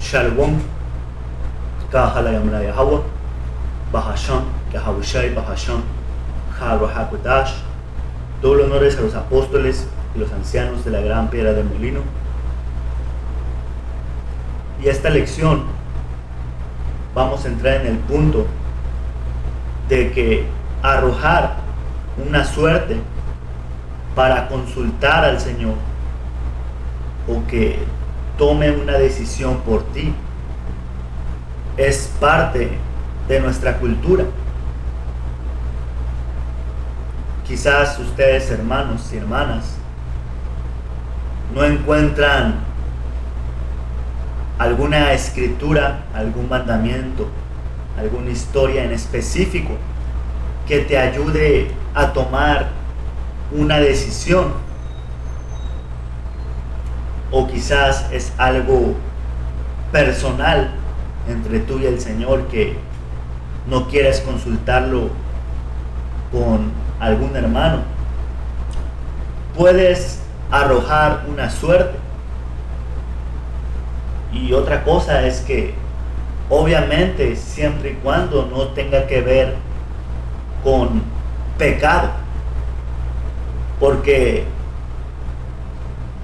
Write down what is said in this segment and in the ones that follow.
Shalom, Kahala Yamla Yahweh, Bahasham, Yahabushai, Bahasham, Hakodash. Todos los honores a los apóstoles y los ancianos de la gran piedra del molino. Y esta lección vamos a entrar en el punto de que arrojar una suerte para consultar al Señor o que tome una decisión por ti es parte de nuestra cultura. Quizás ustedes, hermanos y hermanas, no encuentran alguna escritura, algún mandamiento, alguna historia en específico que te ayude a tomar una decisión. O quizás es algo personal entre tú y el Señor que no quieres consultarlo con algún hermano. Puedes arrojar una suerte. Y otra cosa es que obviamente siempre y cuando no tenga que ver con pecado, porque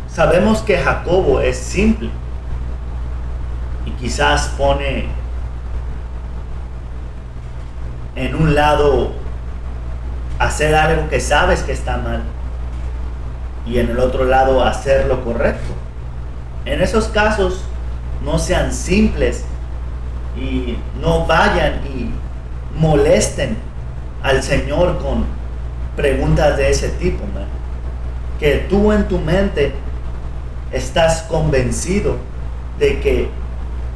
sabemos que Jacobo es simple y quizás pone en un lado hacer algo que sabes que está mal y en el otro lado hacer lo correcto. En esos casos no sean simples y no vayan y molesten al Señor con preguntas de ese tipo, man. Que tú en tu mente estás convencido de que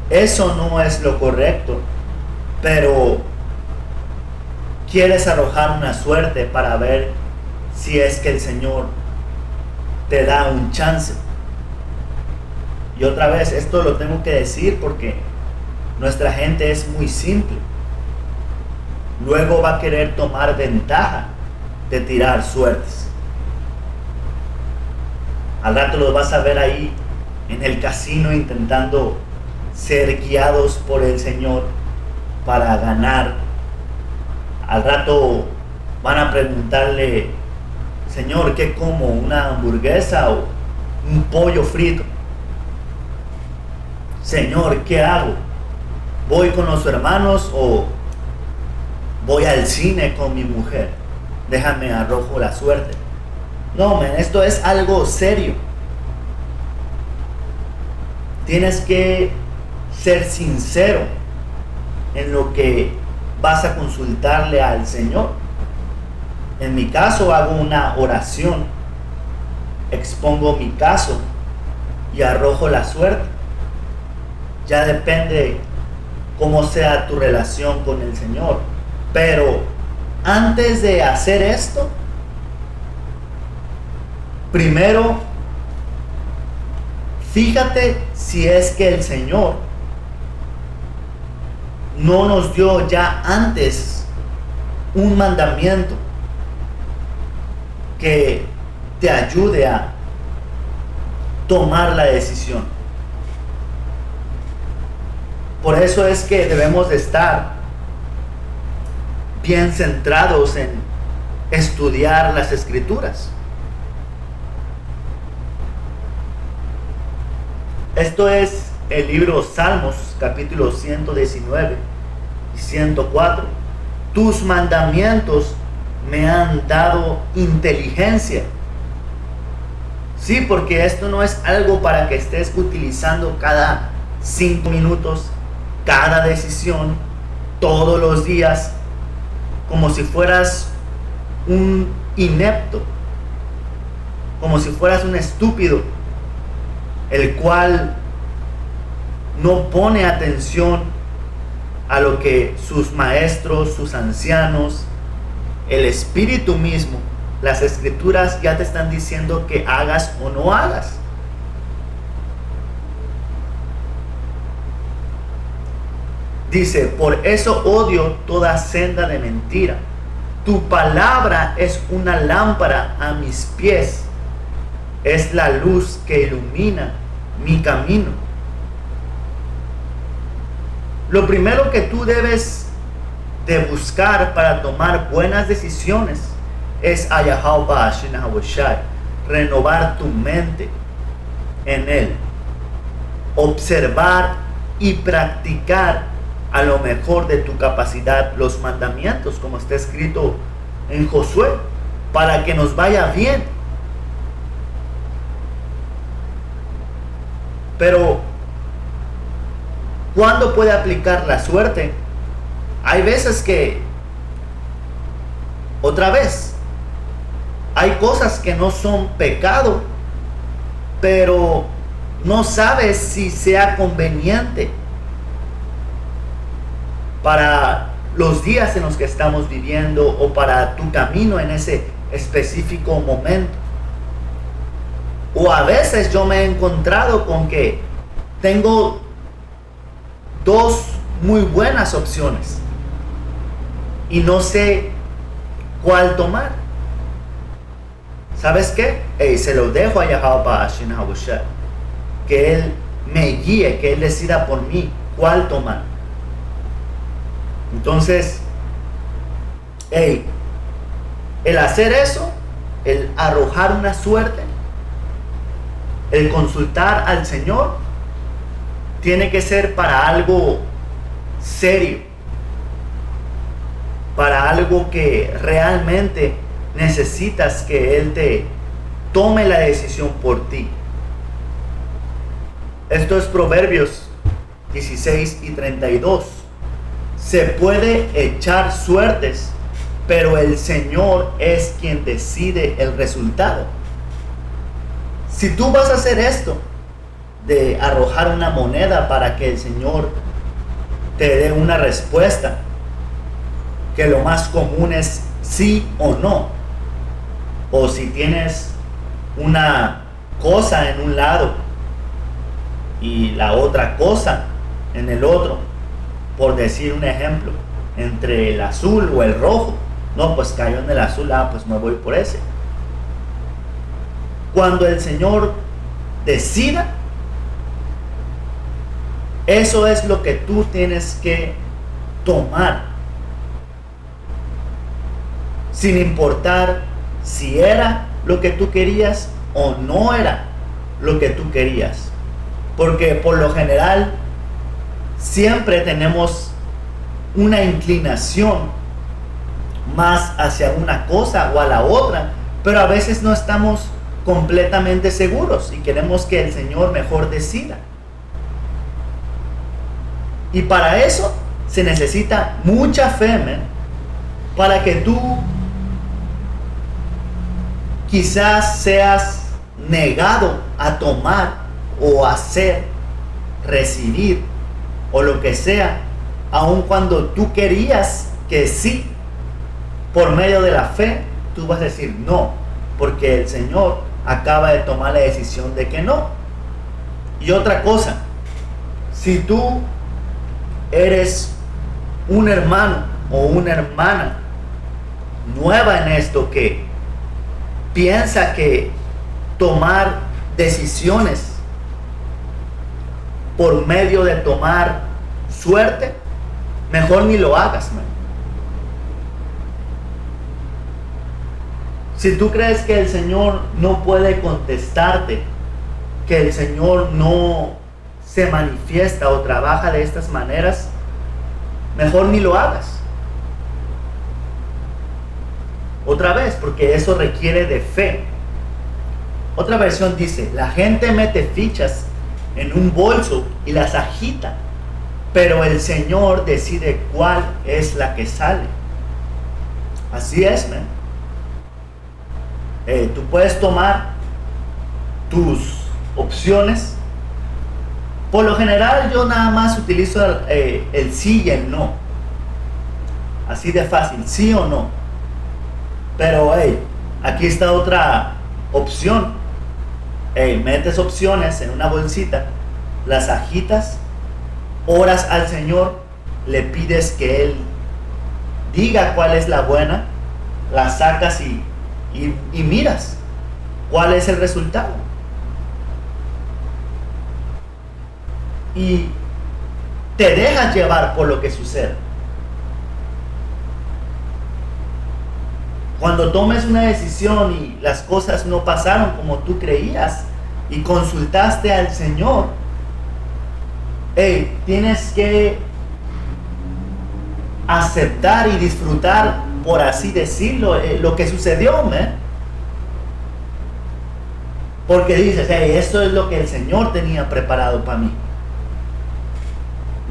eso no es lo correcto, pero quieres arrojar una suerte para ver si es que el Señor te da un chance. Y otra vez, esto lo tengo que decir porque nuestra gente es muy simple. Luego va a querer tomar ventaja de tirar suertes. Al rato los vas a ver ahí en el casino intentando ser guiados por el Señor para ganar. Al rato van a preguntarle: Señor, ¿qué como? ¿Una hamburguesa o un pollo frito? Señor, ¿qué hago? ¿Voy con los hermanos o voy al cine con mi mujer? Déjame arrojo la suerte. No, man, esto es algo serio. Tienes que ser sincero en lo que vas a consultarle al Señor. En mi caso hago una oración, expongo mi caso y arrojo la suerte. Ya depende cómo sea tu relación con el Señor. Pero antes de hacer esto, primero fíjate si es que el Señor no nos dio ya antes un mandamiento que te ayude a tomar la decisión. Por eso es que debemos de estar bien centrados en estudiar las Escrituras. Esto es el libro Salmos, capítulo 119 y 104. Tus mandamientos me han dado inteligencia. Sí, porque esto no es algo para que estés utilizando cada 5 minutos, cada decisión, todos los días, como si fueras un inepto, como si fueras un estúpido, el cual no pone atención a lo que sus maestros, sus ancianos, el Espíritu mismo, las Escrituras ya te están diciendo que hagas o no hagas. Dice: por eso odio toda senda de mentira. Tu palabra es una lámpara a mis pies, es la luz que ilumina mi camino. Lo primero que tú debes de buscar para tomar buenas decisiones es renovar tu mente en Él, observar y practicar a lo mejor de tu capacidad los mandamientos, como está escrito en Josué, para que nos vaya bien. Pero ¿cuándo puede aplicar la suerte? Hay veces que, otra vez, hay cosas que no son pecado, pero no sabes si sea conveniente para los días en los que estamos viviendo o para tu camino en ese específico momento. O a veces yo me he encontrado con que tengo dos muy buenas opciones y no sé cuál tomar. ¿Sabes qué? Se lo dejo a Yahweh que Él me guíe, que Él decida por mí cuál tomar. Entonces, el hacer eso, el arrojar una suerte, el consultar al Señor, tiene que ser para algo serio, para algo que realmente necesitas que Él te tome la decisión por ti. Esto es Proverbios 16 y 32. Se puede echar suertes, pero el Señor es quien decide el resultado. Si tú vas a hacer esto, de arrojar una moneda para que el Señor te dé una respuesta, que lo más común es sí o no, o si tienes una cosa en un lado y la otra cosa en el otro, por decir un ejemplo, entre el azul o el rojo, no, pues cayó en el azul, pues me voy por ese. Cuando el Señor decida, eso es lo que tú tienes que tomar, sin importar si era lo que tú querías o no era lo que tú querías, porque por lo general siempre tenemos una inclinación más hacia una cosa o a la otra, pero a veces no estamos completamente seguros y queremos que el Señor mejor decida. Y para eso se necesita mucha fe, para que tú quizás seas negado a tomar o hacer, recibir o lo que sea, aun cuando tú querías que sí. Por medio de la fe tú vas a decir no, porque el Señor acaba de tomar la decisión de que no. Y otra cosa, si tú eres un hermano o una hermana nueva en esto, que piensa que tomar decisiones por medio de tomar suerte, mejor ni lo hagas, man. Si tú crees que el Señor no puede contestarte, que el Señor no se manifiesta o trabaja de estas maneras, mejor ni lo hagas. Otra vez, porque eso requiere de fe. Otra versión dice: la gente mete fichas en un bolso y las agita, pero el Señor decide cuál es la que sale. Así es, man. Tú puedes tomar tus opciones. Por lo general yo nada más utilizo el sí y el no. Así de fácil, sí o no. Pero aquí está otra opción. Metes opciones en una bolsita, las agitas, oras al Señor, le pides que Él diga cuál es la buena, la sacas y miras cuál es el resultado. Y te dejas llevar por lo que sucede. Cuando tomes una decisión y las cosas no pasaron como tú creías y consultaste al Señor, tienes que aceptar y disfrutar, por así decirlo, lo que sucedió, ¿me? Porque dices, esto es lo que el Señor tenía preparado para mí.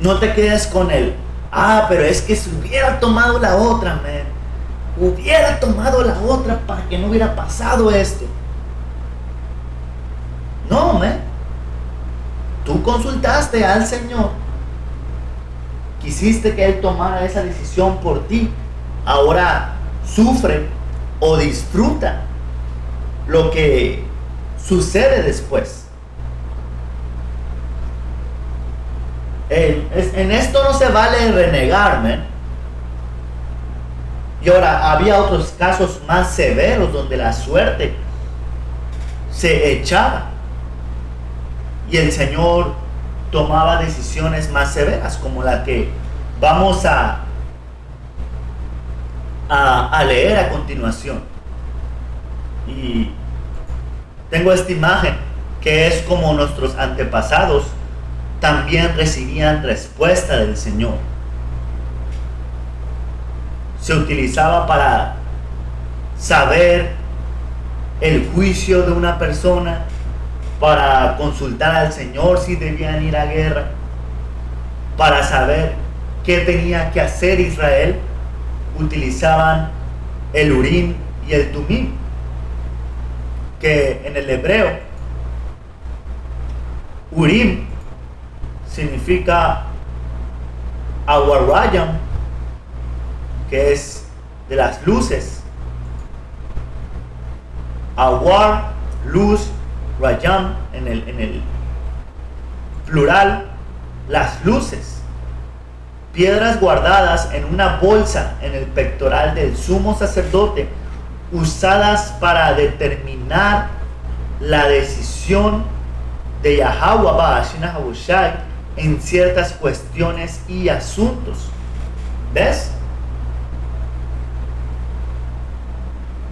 No te quedes con él. Pero es que si hubiera tomado la otra, man. Hubiera tomado la otra para que no hubiera pasado esto. No, man. Tú consultaste al Señor. Quisiste que Él tomara esa decisión por ti. Ahora sufre o disfruta lo que sucede después. En esto no se vale renegar, man. Y ahora, había otros casos más severos donde la suerte se echaba y el Señor tomaba decisiones más severas, como la que vamos a leer a continuación. Y tengo esta imagen que es como nuestros antepasados también recibían respuesta del Señor. Se utilizaba para saber el juicio de una persona, para consultar al Señor si debían ir a guerra, para saber qué tenía que hacer Israel. Utilizaban el Urim y el Tumim, que en el hebreo Urim significa Awarayam, que es de las luces. Awar, luz, Rayam en el plural, las luces. Piedras guardadas en una bolsa en el pectoral del sumo sacerdote, usadas para determinar la decisión de Yahweh Ba'ashina Habushai en ciertas cuestiones y asuntos. ¿Ves?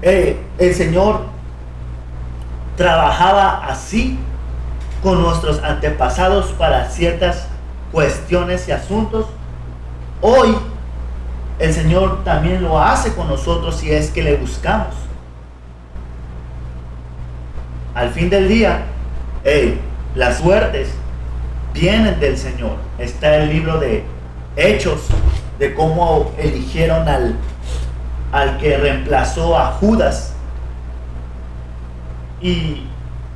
El Señor trabajaba así con nuestros antepasados para ciertas cuestiones y asuntos. Hoy el Señor también lo hace con nosotros si es que le buscamos. Al fin del día, las suertes vienen del Señor. Está el libro de Hechos, de cómo eligieron al que reemplazó a Judas. Y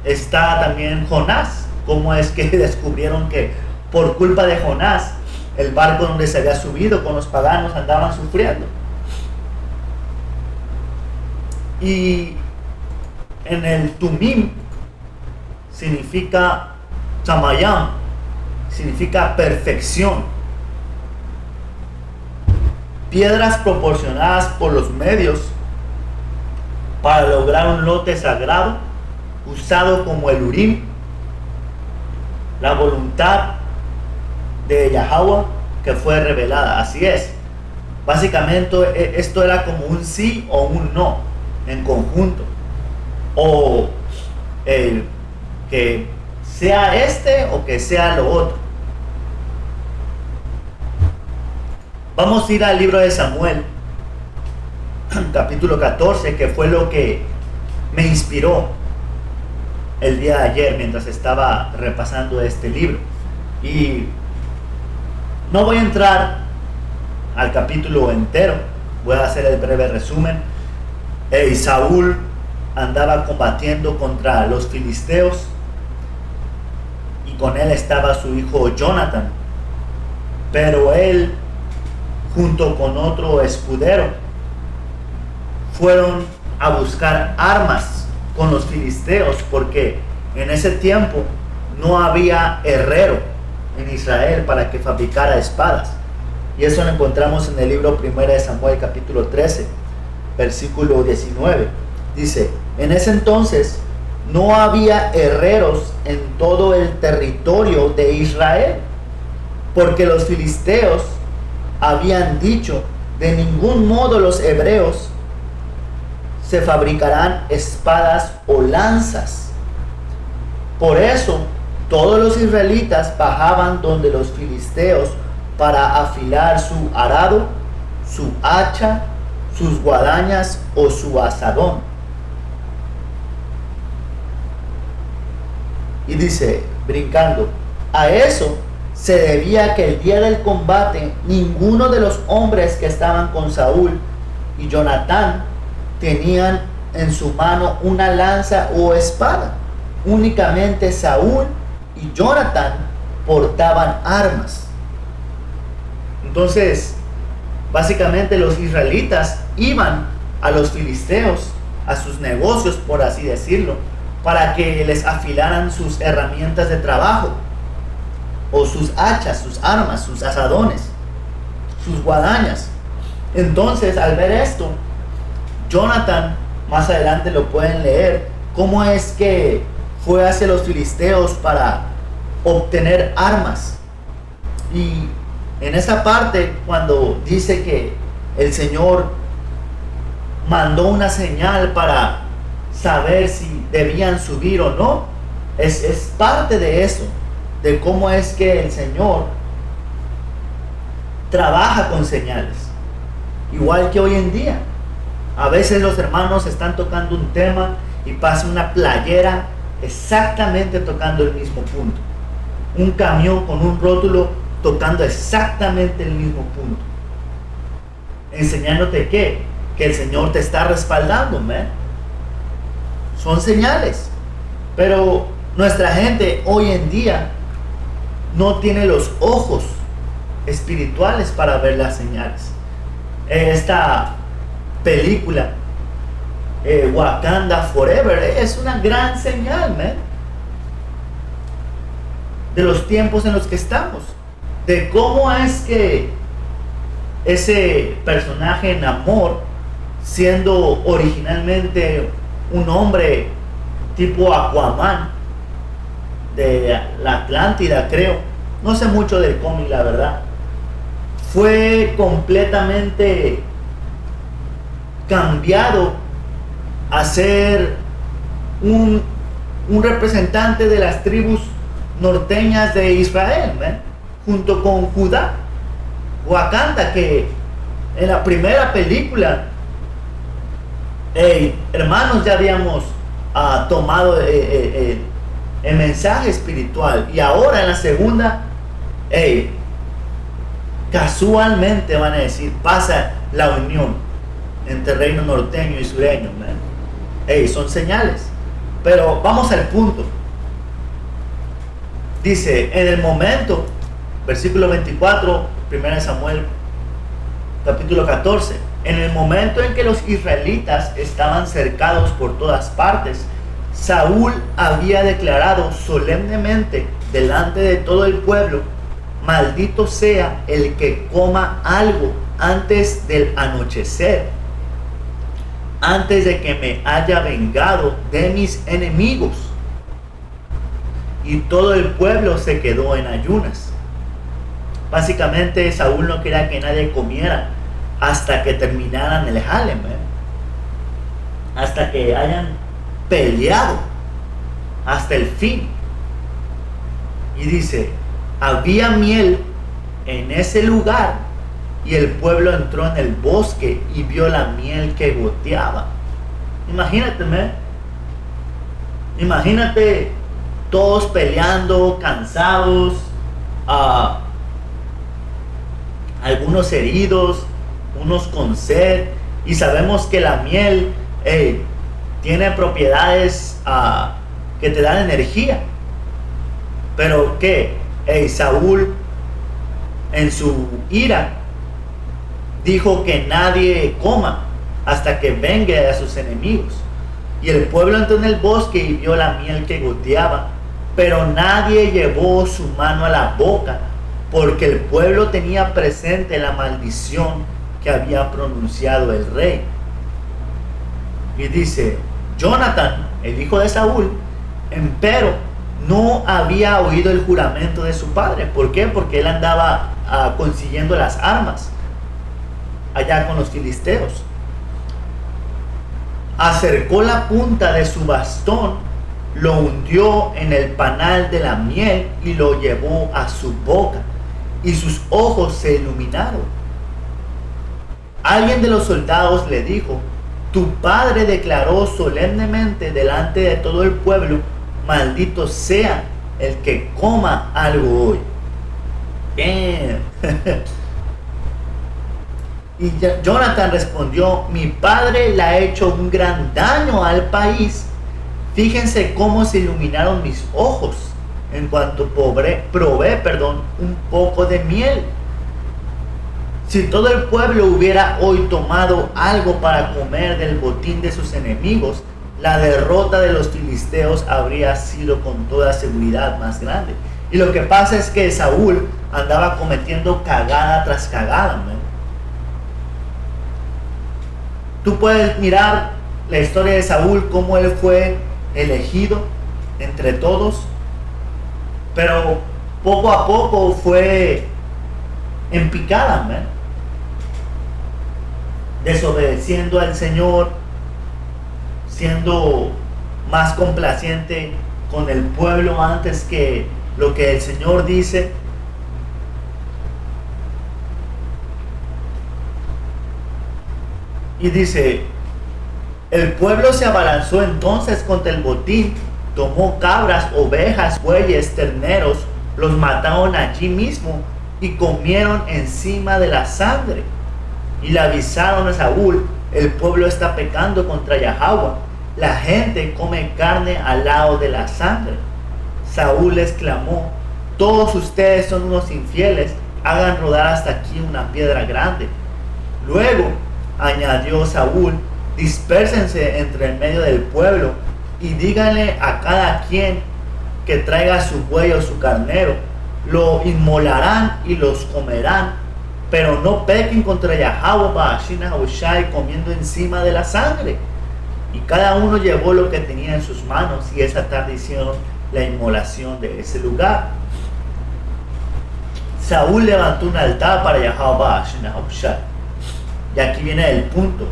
está también Jonás, cómo es que descubrieron que por culpa de Jonás el barco donde se había subido con los paganos andaban sufriendo. Y en el Tumim significa Tamayam, significa perfección. Piedras proporcionadas por los medios para lograr un lote sagrado, usado como el Urim, la voluntad de Yahweh que fue revelada. Así es. Básicamente esto era como un sí o un no en conjunto. O que sea este o que sea lo otro. Vamos a ir al libro de Samuel, capítulo 14, que fue lo que me inspiró el día de ayer mientras estaba repasando este libro. Y no voy a entrar al capítulo entero, voy a hacer el breve resumen. Saúl andaba combatiendo contra los filisteos y con él estaba su hijo Jonathan, pero él junto con otro escudero fueron a buscar armas con los filisteos, porque en ese tiempo no había herrero en Israel para que fabricara espadas. Y eso lo encontramos en el libro 1 de Samuel capítulo 13 versículo 19. Dice: en ese entonces no había herreros en todo el territorio de Israel, porque los filisteos habían dicho: de ningún modo los hebreos se fabricarán espadas o lanzas. Por eso todos los israelitas bajaban donde los filisteos para afilar su arado, su hacha, sus guadañas o su azadón. Y dice, brincando, a eso se debía que el día del combate ninguno de los hombres que estaban con Saúl y Jonatán tenían en su mano una lanza o espada. Únicamente Saúl y Jonatán portaban armas. Entonces, básicamente los israelitas iban a los filisteos, a sus negocios, por así decirlo, para que les afilaran sus herramientas de trabajo, o sus hachas, sus armas, sus azadones, sus guadañas. Entonces, al ver esto, Jonatán, más adelante lo pueden leer, cómo es que fue hacia los filisteos para obtener armas. Y en esa parte, cuando dice que el Señor mandó una señal para saber si debían subir o no, es parte de eso, de cómo es que el Señor trabaja con señales. Igual que hoy en día, a veces los hermanos están tocando un tema y pasa una playera exactamente tocando el mismo punto, un camión con un rótulo tocando exactamente el mismo punto, enseñándote que el Señor te está respaldando, ¿me? Son señales. Pero nuestra gente hoy en día no tiene los ojos espirituales para ver las señales. Esta película Wakanda Forever es una gran señal, man, de los tiempos en los que estamos, de cómo es que ese personaje Namor, siendo originalmente un hombre tipo Aquaman de la Atlántida, creo, no sé mucho del cómic, la verdad, fue completamente cambiado a ser un representante de las tribus norteñas de Israel, ¿eh? Junto con Judá. Wakanda, que en la primera película, hermanos, ya habíamos tomado el mensaje espiritual, y ahora en la segunda, casualmente van a decir, pasa la unión entre reino norteño y sureño, man. Son señales. Pero vamos al punto. Dice, en el momento, versículo 24, 1 Samuel, capítulo 14, en el momento en que los israelitas estaban cercados por todas partes, Saúl había declarado solemnemente delante de todo el pueblo: maldito sea el que coma algo antes del anochecer, antes de que me haya vengado de mis enemigos. Y todo el pueblo se quedó en ayunas. Básicamente Saúl no quería que nadie comiera hasta que terminaran el jale, hasta que hayan peleado hasta el fin. Y dice, había miel en ese lugar, y el pueblo entró en el bosque y vio la miel que goteaba. Imagínate, imagínate todos peleando, cansados, algunos heridos, unos con sed, y sabemos que la miel tiene propiedades que te dan energía. Pero que Saúl, en su ira, dijo que nadie coma hasta que vengue a sus enemigos. Y el pueblo entró en el bosque y vio la miel que goteaba, pero nadie llevó su mano a la boca, porque el pueblo tenía presente la maldición que había pronunciado el rey. Y dice, Jonatán, el hijo de Saúl, empero, no había oído el juramento de su padre. ¿Por qué? Porque él andaba consiguiendo las armas allá con los filisteos. Acercó la punta de su bastón, lo hundió en el panal de la miel y lo llevó a su boca, y sus ojos se iluminaron. Alguien de los soldados le dijo: tu padre declaró solemnemente delante de todo el pueblo: maldito sea el que coma algo hoy. Y Jonathan respondió: mi padre le ha hecho un gran daño al país. Fíjense cómo se iluminaron mis ojos en cuanto probé un poco de miel. Si todo el pueblo hubiera hoy tomado algo para comer del botín de sus enemigos, la derrota de los filisteos habría sido con toda seguridad más grande. Y lo que pasa es que Saúl andaba cometiendo cagada tras cagada, ¿no? Tú puedes mirar la historia de Saúl, cómo él fue elegido entre todos, pero poco a poco fue en picada, ¿no? Desobedeciendo al Señor, siendo más complaciente con el pueblo antes que lo que el Señor dice. Y dice: el pueblo se abalanzó entonces contra el botín, tomó cabras, ovejas, bueyes, terneros, los mataron allí mismo y comieron encima de la sangre. Y le avisaron a Saúl: el pueblo está pecando contra Yahweh, la gente come carne al lado de la sangre. Saúl exclamó: todos ustedes son unos infieles, hagan rodar hasta aquí una piedra grande. Luego añadió Saúl: dispérsense entre el medio del pueblo y díganle a cada quien que traiga su buey o su carnero, lo inmolarán y los comerán, pero no pequen contra Yahweh Ba'ashina Yahushai comiendo encima de la sangre. Y cada uno llevó lo que tenía en sus manos, y esa tarde hicieron la inmolación de ese lugar. Saúl levantó un altar para Yahweh Ba'ashina Yahushai. Y aquí viene el punto.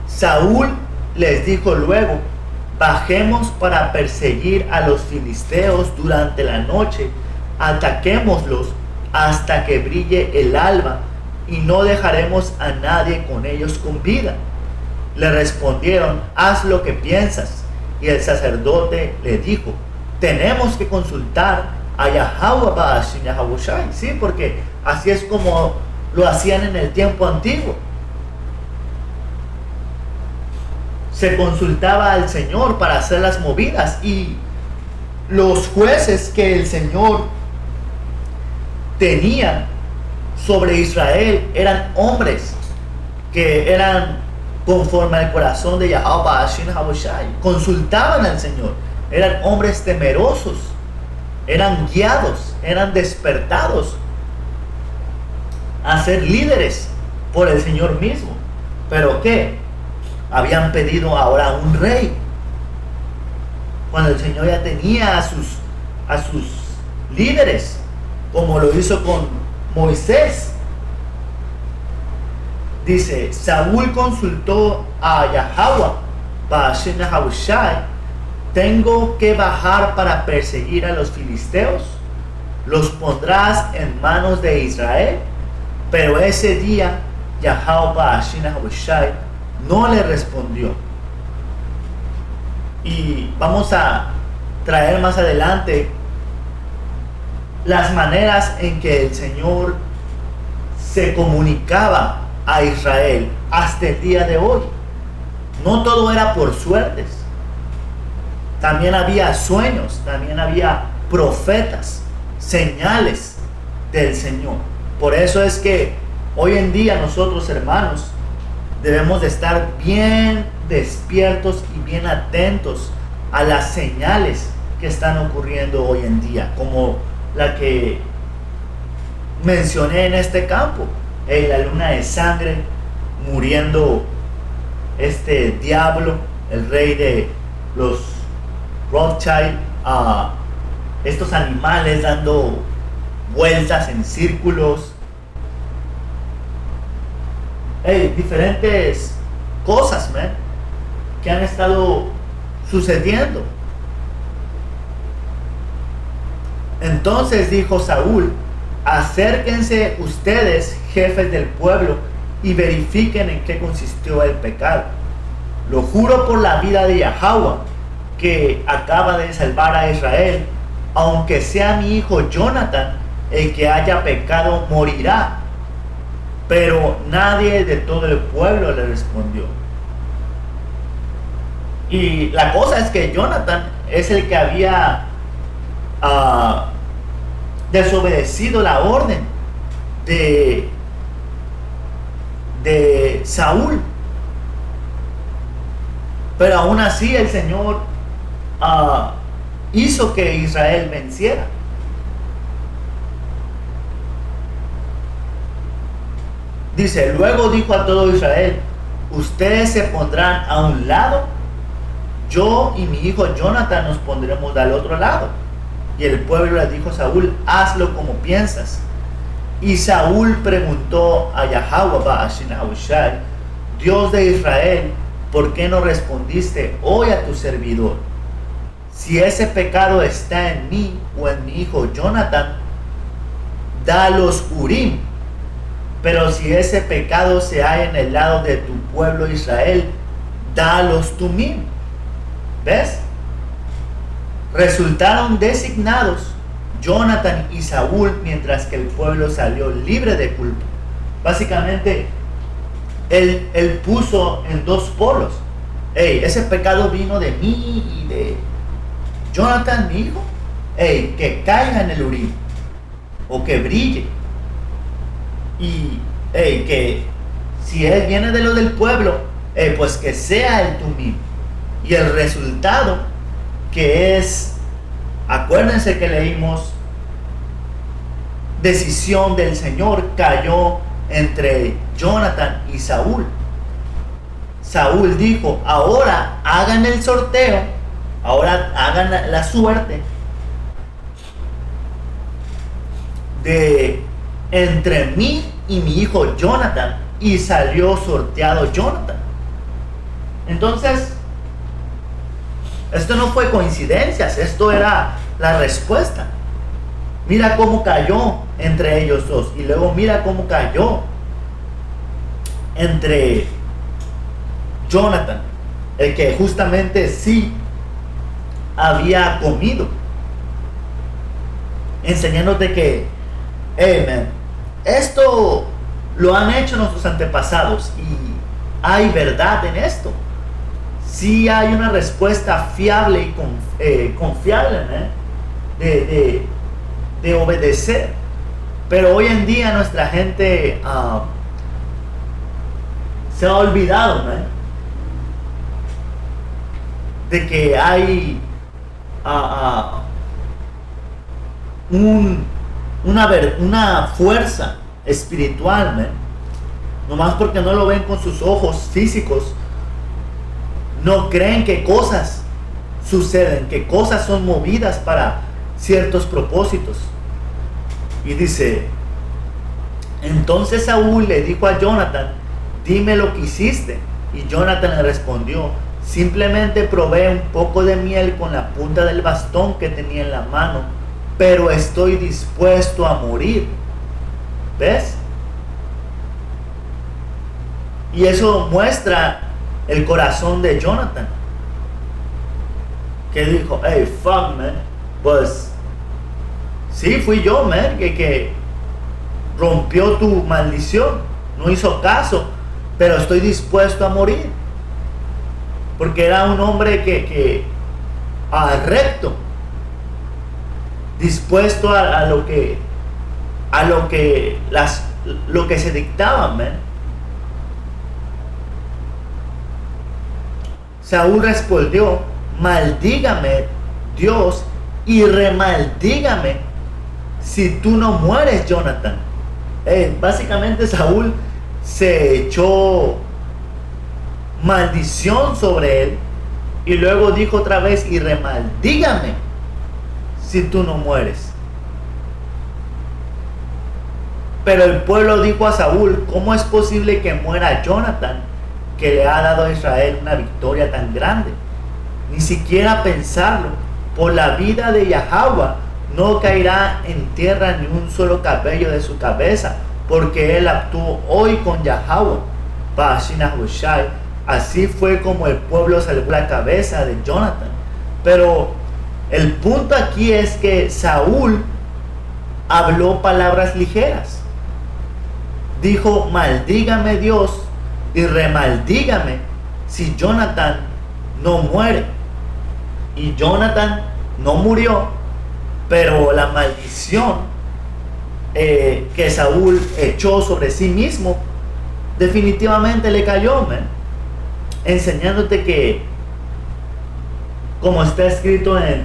Saúl les dijo luego: bajemos para perseguir a los filisteos durante la noche, ataquémoslos hasta que brille el alba, y no dejaremos a nadie con ellos con vida. Le respondieron: haz lo que piensas. Y el sacerdote le dijo: tenemos que consultar a Yahweh Ba'ashina Yahushai. Sí, porque así es como lo hacían en el tiempo antiguo. Se consultaba al Señor para hacer las movidas, y los jueces que el Señor tenía sobre Israel eran hombres que eran conforme al corazón de Yahweh Ba'ashina Yahushai. Consultaban al Señor, eran hombres temerosos, eran guiados, eran despertados a ser líderes por el Señor mismo. ¿Pero qué? Habían pedido ahora un rey, cuando el Señor ya tenía a sus líderes, como lo hizo con Moisés. Dice: Saúl consultó a Yahweh Ba'ashina Yahushai: ¿tengo que bajar para perseguir a los filisteos? ¿Los pondrás en manos de Israel? Pero ese día Yahweh Ba'ashina Yahushai no le respondió. Y vamos a traer más adelante las maneras en que el Señor se comunicaba a Israel hasta el día de hoy. No todo era por suertes. También había sueños, también había profetas, señales del Señor. Por eso es que hoy en día nosotros, hermanos, debemos de estar bien despiertos y bien atentos a las señales que están ocurriendo hoy en día, como la que mencioné en este campo, la luna de sangre, muriendo este diablo, el rey de los Rothschild, estos animales dando vueltas en círculos. Diferentes cosas, man, que han estado sucediendo. Entonces dijo Saúl: acérquense ustedes, jefes del pueblo, y verifiquen en qué consistió el pecado. Lo juro por la vida de Yahweh, que acaba de salvar a Israel, aunque sea mi hijo Jonathan el que haya pecado, morirá. Pero nadie de todo el pueblo le respondió. Y la cosa es que Jonathan es el que había desobedecido la orden de Saúl. Pero aún así el Señor hizo que Israel venciera. Dice: luego dijo a todo Israel: ustedes se pondrán a un lado, yo y mi hijo Jonathan nos pondremos al otro lado. Y el pueblo le dijo a Saúl: hazlo como piensas. Y Saúl preguntó a Yahweh Ba'ashin Ahushai, Dios de Israel: ¿por qué no respondiste hoy a tu servidor? Si ese pecado está en mí o en mi hijo Jonathan, da los Urim. Pero si ese pecado se halla en el lado de tu pueblo Israel, da los Tumim. ¿Ves? Resultaron designados Jonathan y Saúl, mientras que el pueblo salió libre de culpa. Básicamente, él puso en dos polos: ese pecado vino de mí y de Jonathan, mi hijo. Que caiga en el Urim, o que brille. Y que si él viene de lo del pueblo, pues que sea el Tumim. Y el resultado, que es, acuérdense que leímos, decisión del Señor, cayó entre Jonathan y Saúl. Saúl dijo: ahora hagan el sorteo, ahora hagan la suerte de entre mí y mi hijo Jonathan. Y salió sorteado Jonathan. Entonces, esto no fue coincidencias, esto era la respuesta. Mira cómo cayó entre ellos dos, y luego mira cómo cayó entre Jonathan, el que justamente sí había comido, enseñándote que esto lo han hecho nuestros antepasados y hay verdad en esto. Sí hay una respuesta fiable y confiable, de obedecer. Pero hoy en día nuestra gente se ha olvidado, de que hay una fuerza espiritual, nomás porque no lo ven con sus ojos físicos, no creen que cosas suceden, que cosas son movidas para ciertos propósitos. Y dice: entonces Saúl le dijo a Jonathan: dime lo que hiciste. Y Jonathan le respondió: simplemente probé un poco de miel con la punta del bastón que tenía en la mano, pero estoy dispuesto a morir. ¿Ves? Y eso muestra el corazón de Jonathan, que dijo: hey, fuck, man, pues sí, fui yo, man, que rompió tu maldición, no hizo caso, pero estoy dispuesto a morir. Porque era un hombre que recto, dispuesto a lo que se dictaba, man. Saúl respondió: maldígame Dios y remaldígame si tú no mueres, Jonathan. Básicamente Saúl se echó maldición sobre él y luego dijo otra vez: y remaldígame si tú no mueres? Pero el pueblo dijo a Saúl: ¿cómo es posible que muera Jonathan, que le ha dado a Israel una victoria tan grande? Ni siquiera pensarlo. Por la vida de Yahweh no caerá en tierra ni un solo cabello de su cabeza, porque él actuó hoy con Yahweh. Así fue como el pueblo salvó la cabeza de Jonathan. Pero el punto aquí es que Saúl habló palabras ligeras. Dijo: maldígame Dios y remaldígame si Jonathan no muere. Y Jonathan no murió, pero la maldición que Saúl echó sobre sí mismo definitivamente le cayó, enseñándote que, como está escrito en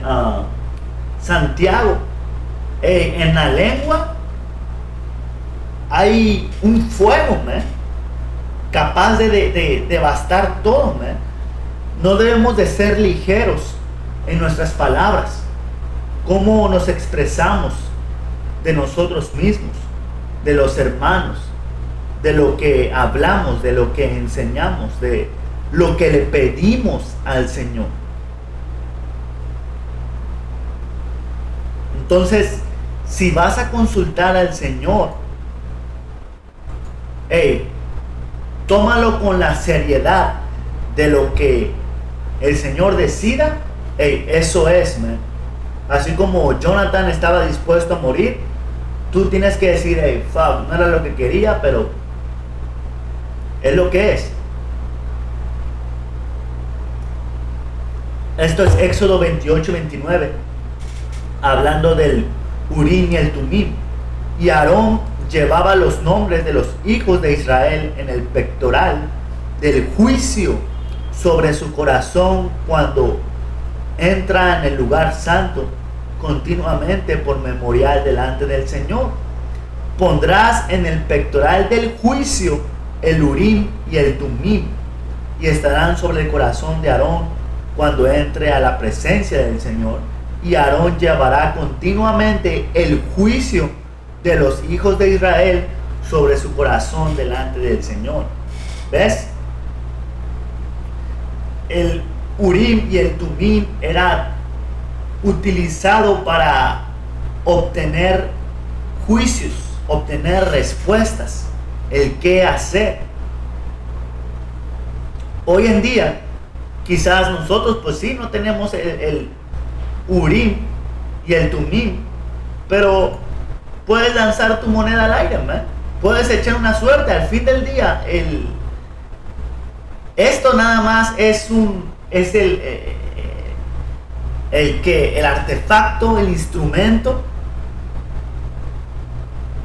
Santiago, en la lengua hay un fuego, capaz de devastar todo. No debemos de ser ligeros en nuestras palabras, cómo nos expresamos de nosotros mismos, de los hermanos, de lo que hablamos, de lo que enseñamos, de lo que le pedimos al Señor. Entonces, si vas a consultar al Señor, tómalo con la seriedad de lo que el Señor decida. Eso es, así como Jonathan estaba dispuesto a morir, tú tienes que decir: no era lo que quería, pero es lo que es. Esto es Éxodo 28-29, hablando del Urim y el Tumim. Y Aarón llevaba los nombres de los hijos de Israel en el pectoral del juicio sobre su corazón cuando entra en el lugar santo continuamente por memorial delante del Señor. Pondrás en el pectoral del juicio el Urim y el Tumim, y estarán sobre el corazón de Aarón cuando entre a la presencia del Señor. Y Aarón llevará continuamente el juicio de los hijos de Israel sobre su corazón delante del Señor. ¿Ves? El Urim y el Tumim era utilizado para obtener juicios, obtener respuestas, el qué hacer. Hoy en día, quizás nosotros pues sí no tenemos el Urim y el Tumim, pero puedes lanzar tu moneda al aire, puedes echar una suerte. Al fin del día, esto nada más es el artefacto, el instrumento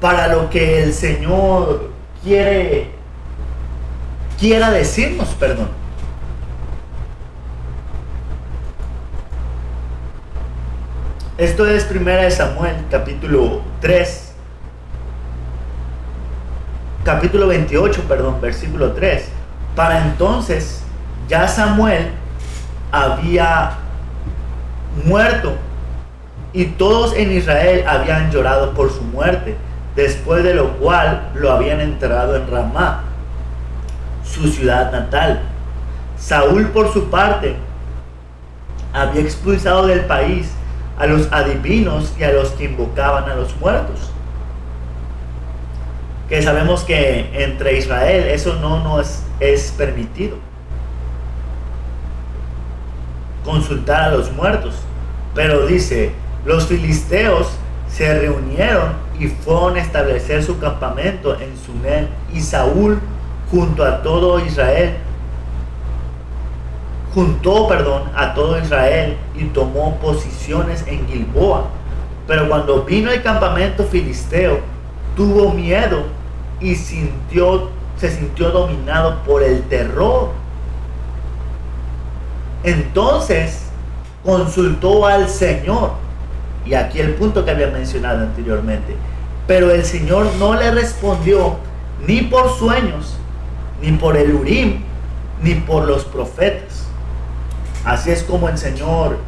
para lo que el Señor quiera decirnos, perdón. Esto es 1 Samuel capítulo 28, versículo 3. Para entonces ya Samuel había muerto y todos en Israel habían llorado por su muerte, después de lo cual lo habían enterrado en Ramá, su ciudad natal. Saúl, por su parte, había expulsado del país a los adivinos y a los que invocaban a los muertos. Que sabemos que entre Israel eso no es permitido, consultar a los muertos. Pero dice: los filisteos se reunieron y fueron a establecer su campamento en Sunem, y Saúl juntó a todo Israel y tomó posiciones en Gilboa. Pero cuando vino el campamento filisteo, tuvo miedo y se sintió dominado por el terror. Entonces consultó al Señor, y aquí el punto que había mencionado anteriormente. Pero el Señor no le respondió ni por sueños, ni por el Urim, ni por los profetas. Así es como el Señor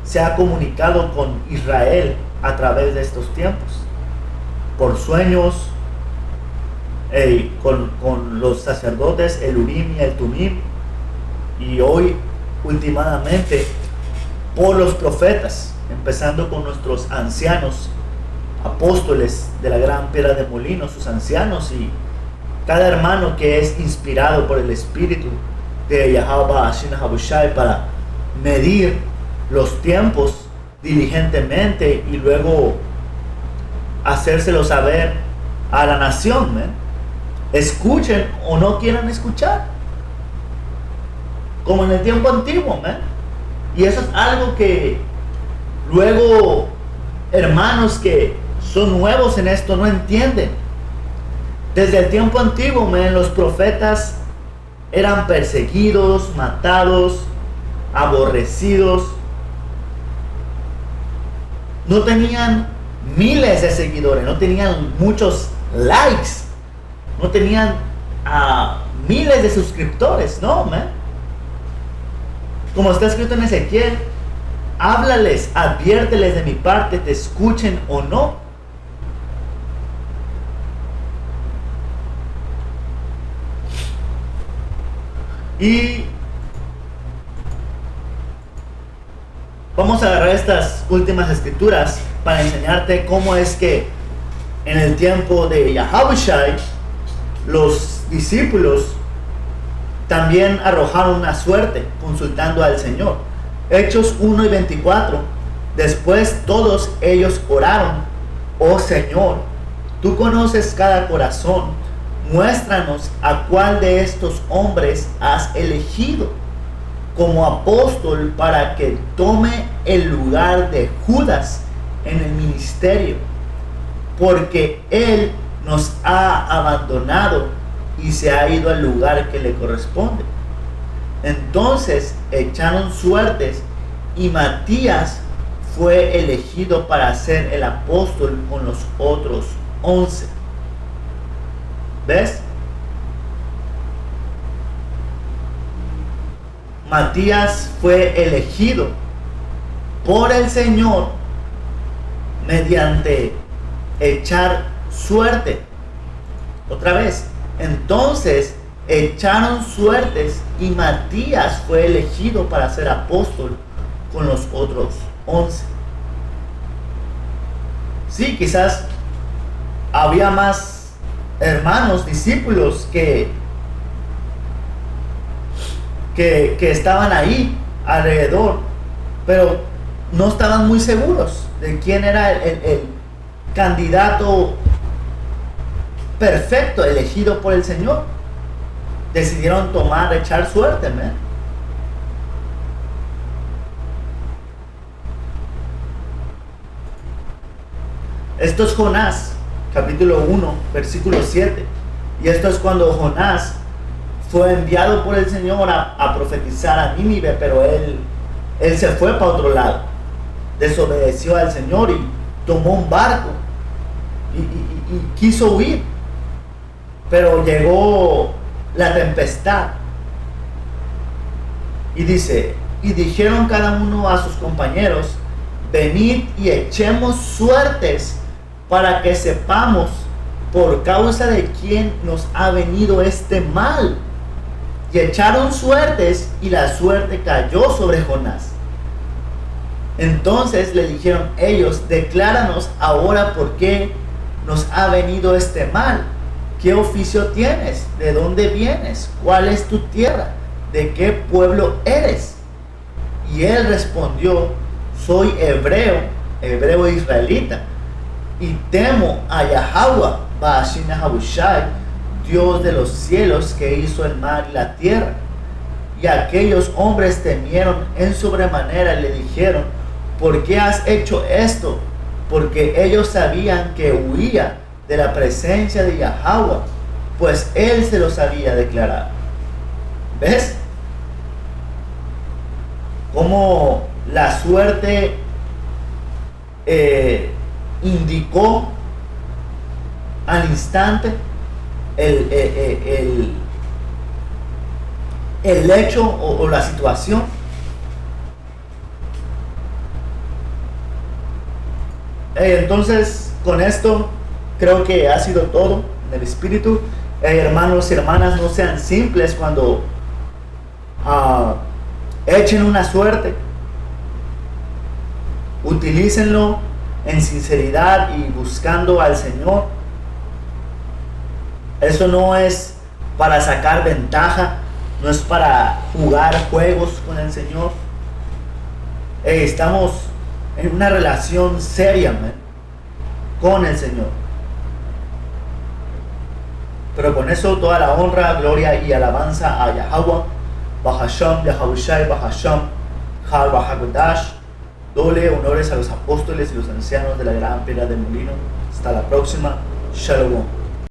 se ha comunicado con Israel a través de estos tiempos, por sueños, con los sacerdotes, el Urim y el Tumim, y hoy últimamente por los profetas, empezando con nuestros ancianos, apóstoles de la gran piedra de molino, sus ancianos, y cada hermano que es inspirado por el Espíritu de Yahweh Hashem Habushai para medir los tiempos diligentemente y luego hacérselo saber a la nación, ¿eh? Escuchen o no quieran escuchar, como en el tiempo antiguo, ¿eh? Y eso es algo que luego hermanos que son nuevos en esto no entienden. Desde el tiempo antiguo, los profetas eran perseguidos, matados, aborrecidos. No tenían miles de seguidores, no tenían muchos likes, no tenían miles de suscriptores, no, como está escrito en Ezequiel, háblales, adviérteles de mi parte, te escuchen o no. Y vamos a agarrar estas últimas escrituras para enseñarte cómo es que en el tiempo de Yahushai los discípulos también arrojaron una suerte consultando al Señor. Hechos 1 y 24. Después todos ellos oraron: oh Señor, tú conoces cada corazón, muéstranos a cuál de estos hombres has elegido como apóstol para que tome el lugar de Judas en el ministerio, porque él nos ha abandonado y se ha ido al lugar que le corresponde. Entonces echaron suertes y Matías fue elegido para ser el apóstol con los otros 11. ¿Ves? Matías fue elegido por el Señor mediante echar suerte. Otra vez, entonces echaron suertes y Matías fue elegido para ser apóstol con los otros 11. Sí, quizás había más hermanos, discípulos que estaban ahí alrededor, pero no estaban muy seguros de quién era el candidato perfecto elegido por el Señor. Decidieron echar suerte, Esto es Jonás, capítulo 1, versículo 7. Y esto es cuando Jonás fue enviado por el Señor a profetizar a Nínive, pero él se fue para otro lado. Desobedeció al Señor y tomó un barco y quiso huir. Pero llegó la tempestad. Y dice, y dijeron cada uno a sus compañeros: venid y echemos suertes para que sepamos por causa de quién nos ha venido este mal. Y echaron suertes y la suerte cayó sobre Jonás. Entonces le dijeron ellos: decláranos ahora por qué nos ha venido este mal. ¿Qué oficio tienes? ¿De dónde vienes? ¿Cuál es tu tierra? ¿De qué pueblo eres? Y él respondió: soy hebreo israelita, y temo a Yahweh Ba'ashin Habushai, Dios de los cielos, que hizo el mar y la tierra. Y aquellos hombres temieron en sobremanera y le dijeron: ¿por qué has hecho esto? Porque ellos sabían que huía de la presencia de Yahweh, pues él se los había declarado. ¿Ves? Cómo la suerte indicó al instante el hecho o la situación. Entonces, con esto creo que ha sido todo en el espíritu. Hermanos y hermanas, no sean simples cuando echen una suerte. Utilícenlo en sinceridad y buscando al Señor. Eso no es para sacar ventaja, no es para jugar juegos con el Señor. Estamos en una relación seria, man, con el Señor. Pero con eso toda la honra, gloria y alabanza a Yahweh, Bahasham, Yahabushai, Bahasham, Har Bahagudash. Doble honores a los apóstoles y los ancianos de la gran piedra del molino. Hasta la próxima. Shalom.